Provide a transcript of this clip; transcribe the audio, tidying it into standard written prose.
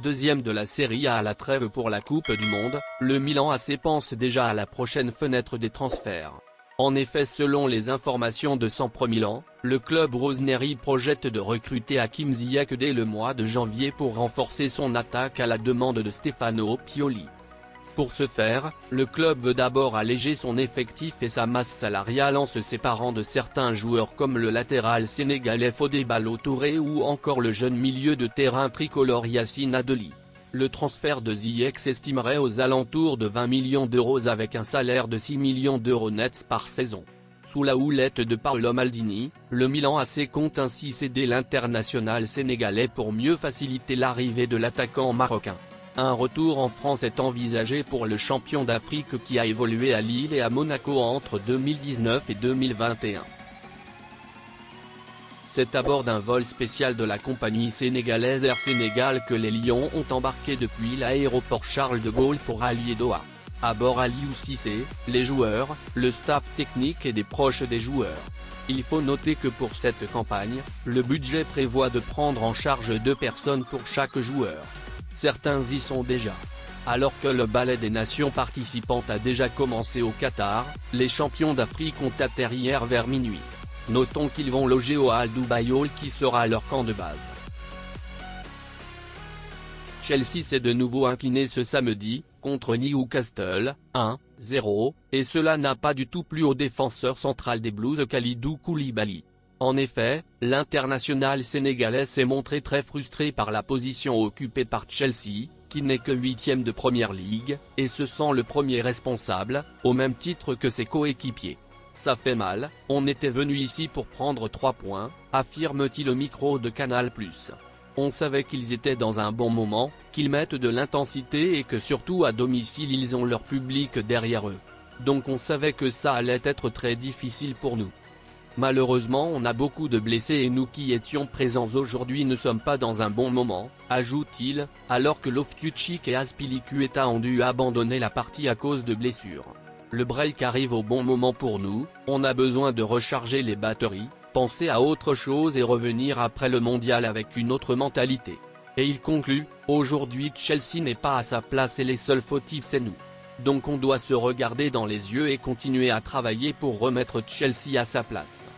Deuxième de la Serie A à la trêve pour la Coupe du Monde, le Milan AC pense déjà à la prochaine fenêtre des transferts. En effet, selon les informations de Sempre Milan, le club rossoneri projette de recruter Hakim Ziyech dès le mois de janvier pour renforcer son attaque à la demande de Stefano Pioli. Pour ce faire, le club veut d'abord alléger son effectif et sa masse salariale en se séparant de certains joueurs comme le latéral sénégalais Fodé Ballo-Touré ou encore le jeune milieu de terrain tricolore Yacine Adli. Le transfert de Ziyech s'estimerait aux alentours de 20 millions d'euros avec un salaire de 6 millions d'euros nets par saison. Sous la houlette de Paolo Maldini, le Milan AC compte ainsi céder l'international sénégalais pour mieux faciliter l'arrivée de l'attaquant marocain. Un retour en France est envisagé pour le champion d'Afrique qui a évolué à Lille et à Monaco entre 2019 et 2021. C'est à bord d'un vol spécial de la compagnie sénégalaise Air Sénégal que les Lions ont embarqué depuis l'aéroport Charles de Gaulle pour allier Doha. À bord Aliou Cissé, les joueurs, le staff technique et des proches des joueurs. Il faut noter que pour cette campagne, le budget prévoit de prendre en charge 2 personnes pour chaque joueur. Certains y sont déjà. Alors que le ballet des nations participantes a déjà commencé au Qatar, les champions d'Afrique ont atterri hier vers minuit. Notons qu'ils vont loger au Al Dubai Hall qui sera leur camp de base. Chelsea s'est de nouveau incliné ce samedi, contre Newcastle, 1-0, et cela n'a pas du tout plu au défenseur central des Blues Kalidou Koulibaly. En effet, l'international sénégalais s'est montré très frustré par la position occupée par Chelsea, qui n'est que 8e de Premier League, et se sent le premier responsable, au même titre que ses coéquipiers. Ça fait mal, on était venu ici pour prendre 3 points, affirme-t-il au micro de Canal+. On savait qu'ils étaient dans un bon moment, qu'ils mettent de l'intensité et que surtout à domicile ils ont leur public derrière eux. Donc on savait que ça allait être très difficile pour nous. Malheureusement on a beaucoup de blessés et nous qui étions présents aujourd'hui ne sommes pas dans un bon moment, ajoute-t-il, alors que Loftus-Cheek et Azpilicueta ont dû abandonner la partie à cause de blessures. Le break arrive au bon moment pour nous, on a besoin de recharger les batteries, penser à autre chose et revenir après le mondial avec une autre mentalité. Et il conclut, aujourd'hui Chelsea n'est pas à sa place et les seuls fautifs c'est nous. Donc on doit se regarder dans les yeux et continuer à travailler pour remettre Chelsea à sa place.